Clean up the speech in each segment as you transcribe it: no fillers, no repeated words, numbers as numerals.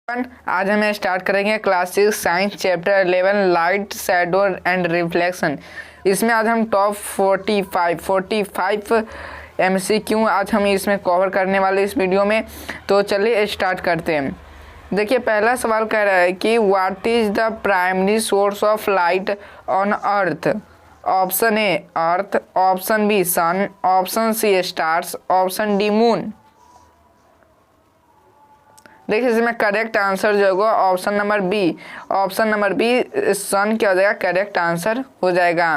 आज हम स्टार्ट करेंगे class 6 science chapter 11 light shadow and reflection. इसमें आज हम टॉप 45 MCQ आज हम इसमें कवर करने वाले इस वीडियो में। तो चलिए स्टार्ट करते हैं। देखिए पहला सवाल कह रहा है कि what is the primary source of light on earth. Option A earth, option B sun, option C stars, option D moon. देखिए इसमें करेक्ट आंसर जो होगा ऑप्शन नंबर बी सन क्या हो जाएगा, करेक्ट आंसर हो जाएगा।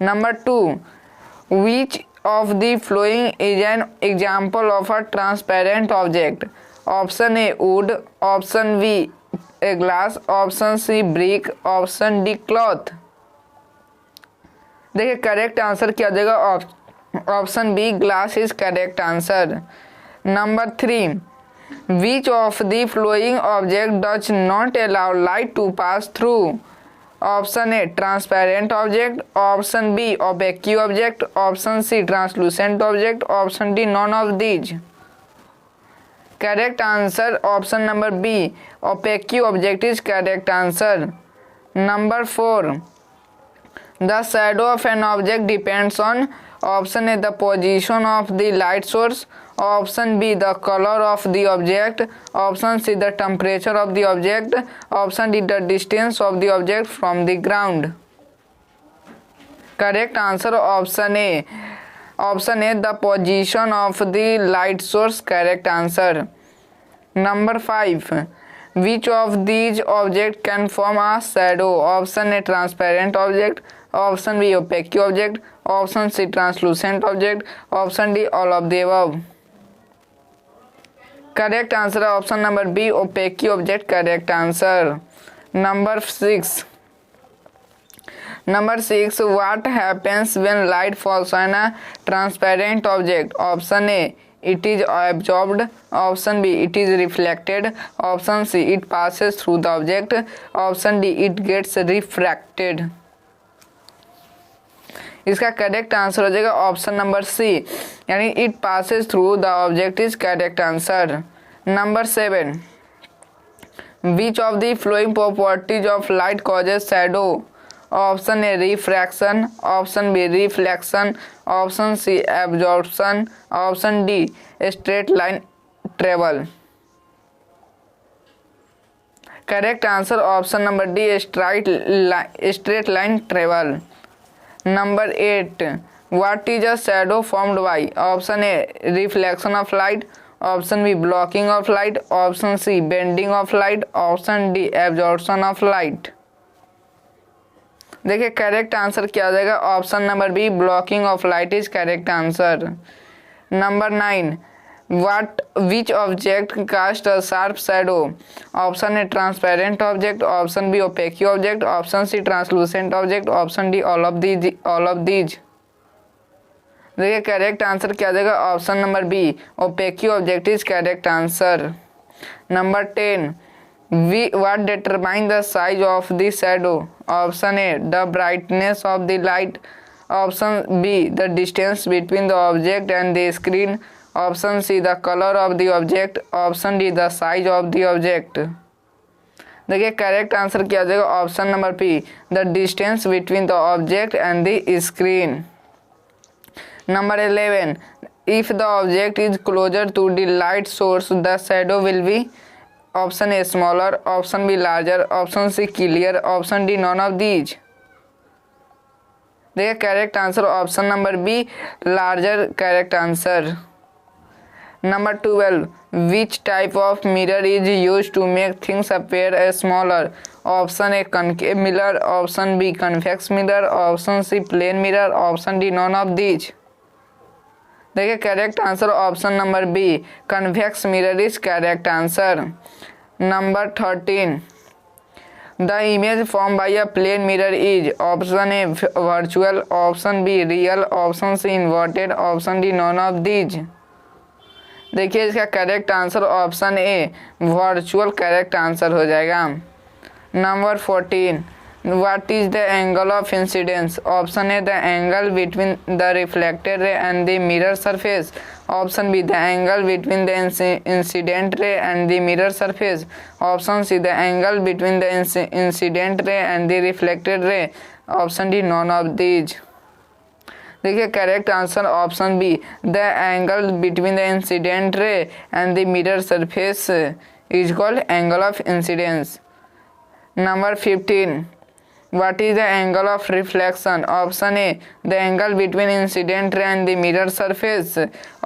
Number 2, which of the following is an example of a transparent object. Option A wood, option B a glass, option C brick, option D cloth. देखिए correct answer क्या हो जाएगा, option B glass is correct answer. Number 3, which of the flowing object does not allow light to pass through? Option A transparent object, option B opaque object, option C translucent object, option D none of these. Correct answer option number B opaque object is correct answer. Number 4, the shadow of an object depends on option A the position of the light source, option B the color of the object, option C the temperature of the object, option D the distance of the object from the ground. Correct answer option A the position of the light source, correct answer. Number 5, which of these objects can form a shadow? Option A transparent object, option B opaque object, option C translucent object, option D all of the above. Correct answer option number B opaque object, correct answer. Number 6, what happens when light falls on a transparent object? Option A it is absorbed, option B it is reflected, option C it passes through the object, option D it gets refracted. इसका correct answer हो जाएगा option number C यानी it passes through the object is correct answer. Number 7, which of the following properties of light causes shadow. Option A refraction, option B reflection, option C absorption, option D straight line travel. Correct answer option number D straight line travel. Number 8, what is a shadow formed by? Option A reflection of light, option B blocking of light, option C bending of light, option D absorption of light. देखिए correct answer क्या हो जाएगा, option number B blocking of light is correct answer. Number 9, which object cast a sharp shadow? Option A transparent object, option B opaque object, option C translucent object, option D all of these. देखिए correct answer क्या देगा, option number B opaque object is correct answer. Number 10, what determine the size of the shadow? Option A the brightness of the light, option B the distance between the object and the screen, option C the colour of the object, option D the size of the object. देखिए correct answer क्या हो जाएगा, option number P the distance between the object and the screen. Number 11, if the object is closer to the light source the shadow will be. Option A smaller, option B larger, option C clear, option D none of these. देखिए correct answer option number be larger, correct answer. Number 12, which type of mirror is used to make things appear smaller? Option A concave mirror, option B convex mirror, option C plane mirror, option D none of these. देखिए correct answer option number B convex mirror is correct answer. Number 13, the image formed by a plane mirror is option A virtual, option B real, option C inverted, option D none of these. देखिए इसका correct answer option A virtual correct answer हो जाएगा। Number 14, what is the angle of incidence? Option A the angle between the reflected ray and the mirror surface, Option B, the angle between the incident ray and the mirror surface. Option C, the angle between the incident ray and the reflected ray. Option D, none of these. देखिए correct answer option B, the angle between the incident ray and the mirror surface is called angle of incidence. Number 15, what is the angle of reflection? Option A, the angle between incident ray and the mirror surface.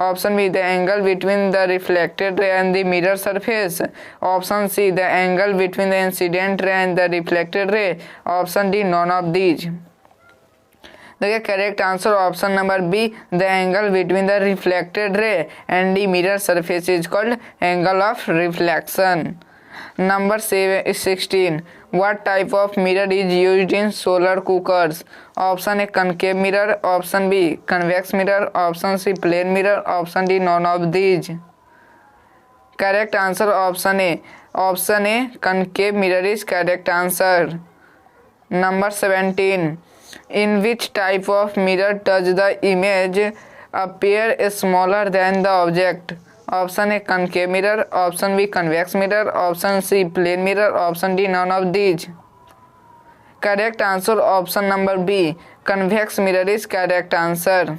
Option B, the angle between the reflected ray and the mirror surface. Option C, the angle between the incident ray and the reflected ray. Option D, none of these. देखिए correct answer option number B, the angle between the reflected ray and the mirror surface is called angle of reflection. Number 16, what type of mirror is used in solar cookers? Option A concave mirror, option B convex mirror, option C plane mirror, option D none of these. Correct answer option A concave mirror is correct answer. Number 17, in which type of mirror does the image appear smaller than the object? Option A, concave mirror, option B, convex mirror, option C, plane mirror, option D, none of these. Correct answer option number B, convex mirror is correct answer.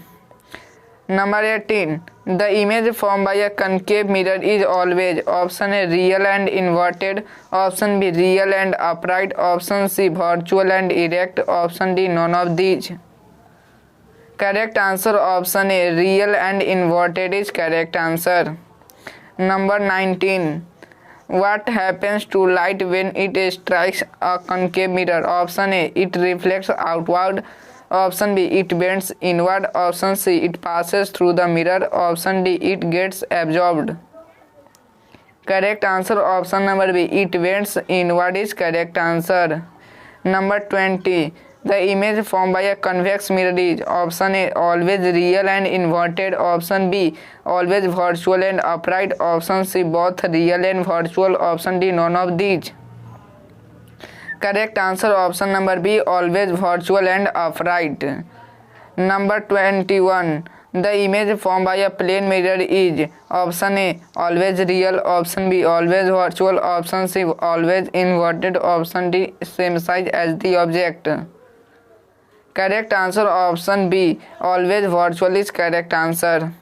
Number 18, the image formed by a concave mirror is always option A, real and inverted, option B, real and upright, option C, virtual and erect, option D, none of these. Correct answer option A, real and inverted is correct answer. Number 19, what happens to light when it strikes a concave mirror? Option A, it reflects outward, option B, it bends inward, option C, it passes through the mirror, option D, it gets absorbed. Correct answer option number B, it bends inward is correct answer. Number 20, the image formed by a convex mirror is option A, always real and inverted, option B, always virtual and upright, option C, both real and virtual, option D, none of these. Correct answer option number B, always virtual and upright. Number 21, the image formed by a plane mirror is option A, always real, option B, always virtual, option C, always inverted, option D, same size as the object. Correct answer option B, always virtual is correct answer.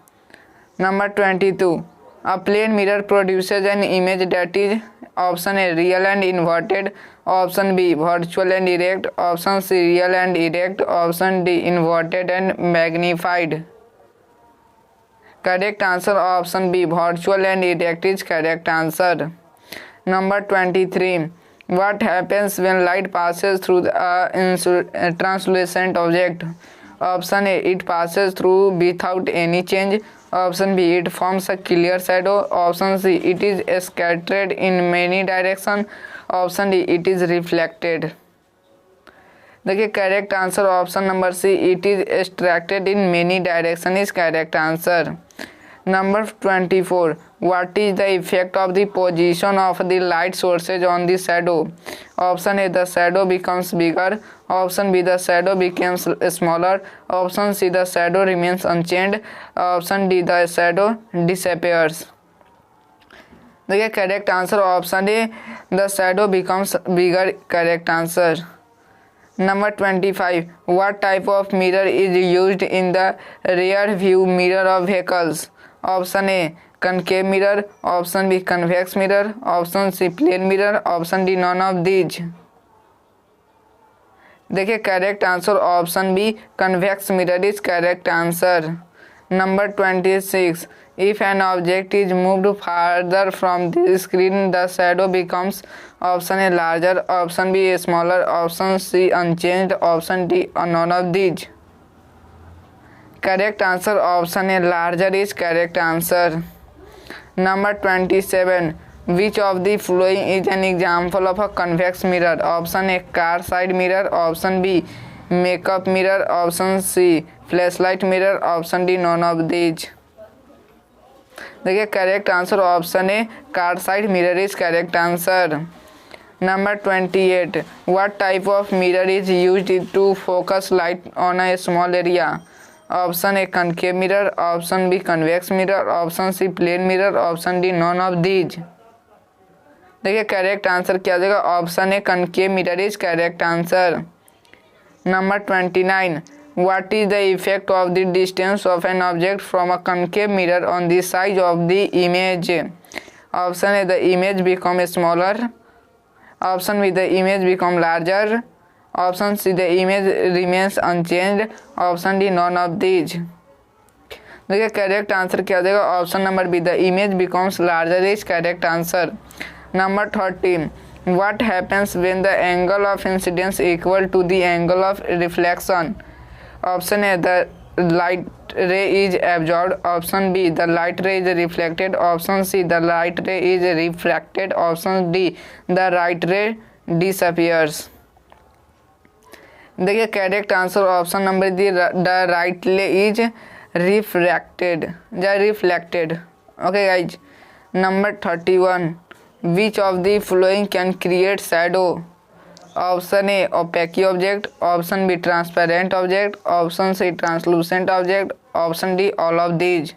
Number 22, a plane mirror produces an image that is option A, real and inverted, option B, virtual and erect, option C, real and erect, option D, inverted and magnified. Correct answer option B, virtual and erect is correct answer. Number 23, what happens when light passes through a translucent object? Option A, it passes through without any change, option B, it forms a clear shadow, option C, it is scattered in many directions, option D, it is reflected. देखिए correct answer option number C, it is extracted in many direction is correct answer. Number 24, what is the effect of the position of the light sources on the shadow? Option A, the shadow becomes bigger, option B, the shadow becomes smaller, option C, the shadow remains unchanged, option D, the shadow disappears. देखिए correct answer option A, the shadow becomes bigger correct answer. Number 25, what type of mirror is used in the rear view mirror of vehicles? Option A, concave mirror, option B, convex mirror, option C, plane mirror, option D, none of these. देखिए correct answer option B, convex mirror is correct answer. Number 26, if an object is moved farther from the screen, the shadow becomes option A, larger, option B, smaller, option C, unchanged, option D, none of these. Correct answer option A, larger is correct answer. Number 27, which of the following is an example of a convex mirror? Option A, car side mirror, option B, makeup mirror, option C, flashlight mirror, option D, none of these. देखिए correct answer option A, car side mirror is correct answer. Number 28, what type of mirror is used to focus light on a small area? Option A concave mirror, option B convex mirror, option C plane mirror, option D none of these. देखिए correct answer क्या हो जाएगा, option A concave mirror is correct answer. Number 29, what is the effect of the distance of an object from a concave mirror on the size of the image? Option A, the image become smaller, option B, the image become larger, option C, the image remains unchanged, option D, none of these। देखिए correct answer क्या हो जाएगा, option number B, the image becomes larger is correct answer. Number 30, what happens when the angle of incidence equal to the angle of reflection? Option A, the light ray is absorbed, option B, the light ray is reflected, option C, the light ray is refracted, option D, the light ray disappears। देखिए correct answer option number D, the right रे is refracted या reflected. Okay guys, number 31, which of the following can create shadow? Option A, opaque object, option B, transparent object, option C, translucent object, option D, all of these।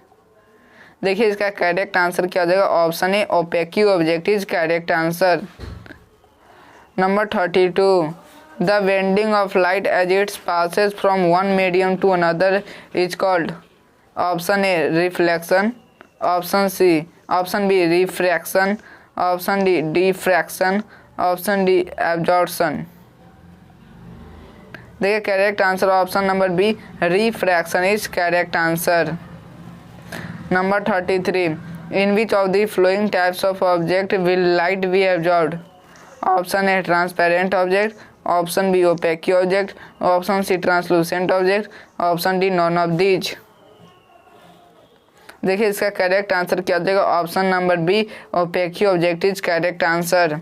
देखिए इसका correct answer क्या हो जाएगा, option A opaque object is correct answer. Number 32, the bending of light as its passes from one medium to another is called. Option A reflection, option B refraction, option D diffraction, option D absorption. देखिए correct answer option number B, refraction is correct answer. Number 33, in which of the following types of object will light be absorbed? Option A transparent object, option B opaque object, option C translucent object, option D none of these. देखिए इसका correct answer क्या हो जाएगा, option number B opaque object is correct answer.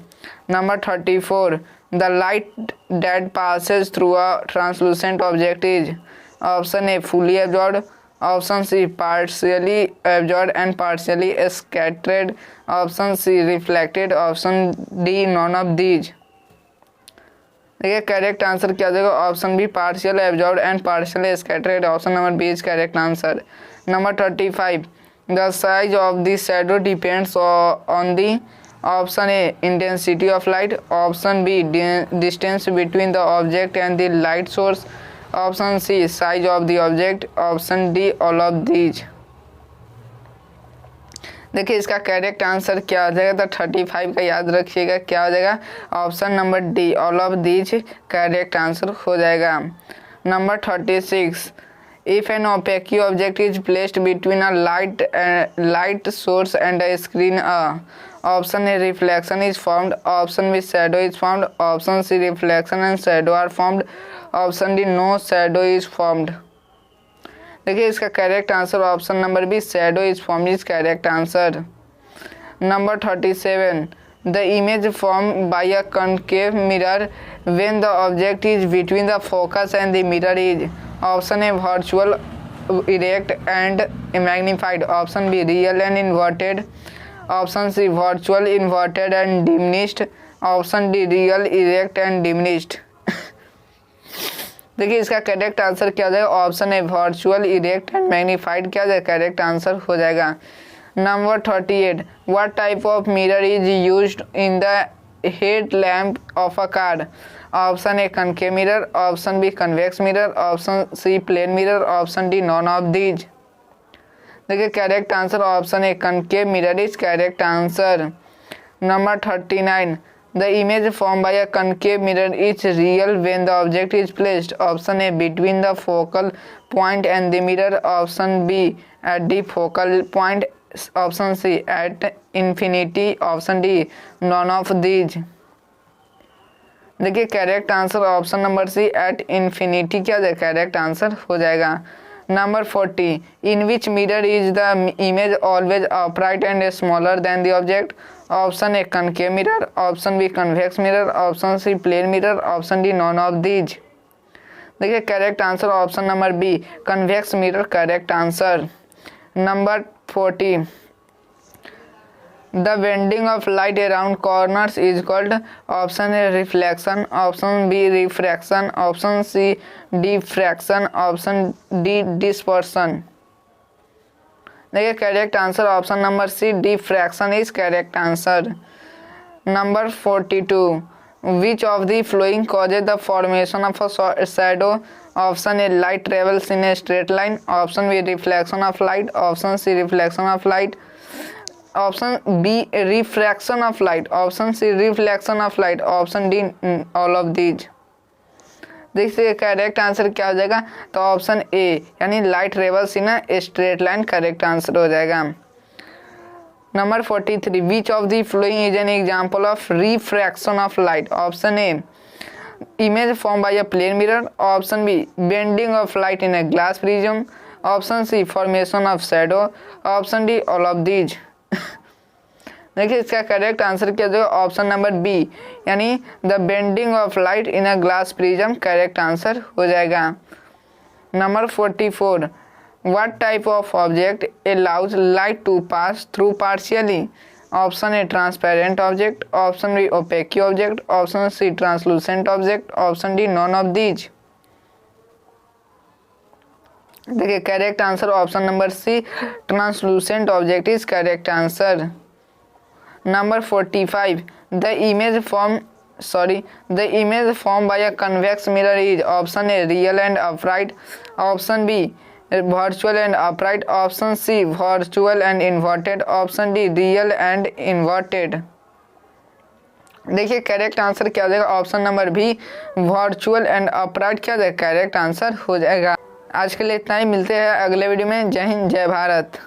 Number 34, the light that passes through a translucent object is. Option A fully absorbed, option C partially absorbed and partially scattered, option C reflected, option D none of these. देखिए correct answer क्या हो जाएगा, option B partial absorbed and partially scattered, option number B is correct answer. Number 35, the size of the shadow depends on the option A intensity of light, option B distance between the object and the light source, option C size of the object, option D all of these। देखिए इसका correct answer क्या हो जाएगा, तो 35 का याद रखिएगा क्या हो जाएगा, option number D all of these correct answer हो जाएगा। Number 36, if an opaque object is placed between a light source and a screen, option A reflection is formed, option B shadow is formed, option C reflection and shadow are formed, option D no shadow is formed। देखिए इसका correct answer option number B shadow is formed is correct answer। Number 37, the image formed by a concave mirror when the object is between the focus and the mirror is। Option A virtual erect and magnified, option B real and inverted, option C virtual inverted and diminished, option D real erect and diminished. देखिए इसका correct answer क्या हो जाएगा, option A virtual erect and magnified क्या जाएगा, correct answer हो जाएगा। Number 38, what type of mirror is used in the head lamp of a car? Option A concave mirror, option B convex mirror, option C plane mirror, option D none of these. देखिए correct answer option A concave mirror is correct answer. Number 39, the image form by a concave mirror is real when the object is placed. Option A between the focal point and the mirror, option B at the focal point, option C at infinity, option D none of these. देखिए correct answer option number C at infinity क्या जाए, correct answer हो जाएगा। Number 40, in which mirror is the image always upright and smaller than the object? Option A concave mirror, option B convex mirror, option C plane mirror, option D none of these. देखिए correct answer option number B convex mirror correct answer. Number 40, the bending of light around corners is called, option A reflection, option B refraction, option C diffraction, option D dispersion. देखिए correct answer option number C diffraction is correct answer. Number 42, which of the following causes the formation of a shadow? Option A light travels in a straight line, option B reflection of light, option C reflection of light, option B refraction of light, option C reflection of light, option D all of these. देखिए correct answer क्या हो जाएगा, तो option A यानी light travels in a straight line correct answer हो जाएगा। Number 43, which of the following is an example of refraction of light? Option A image formed by a plane mirror, option B bending of light in a glass prism, option C formation of shadow, option D all of these। देखिए इसका correct answer क्या होगा, option number B यानी the bending of light in a glass prism correct answer हो जाएगा। Number 44, what type of object allows light to pass through partially? Option A transparent object, option B opaque object, option C translucent object, option D none of these. देखिए correct answer option number C translucent object is correct answer. Number 45, the image form by a convex mirror is, option A real and upright, option B virtual and upright, option C virtual and inverted, option D real and inverted। देखिए correct answer क्या हो जाएगा, option number B virtual and upright क्या correct answer हो जाएगा। आज के लिए इतना ही, मिलते हैं अगले वीडियो में। जय हिंद जय भारत।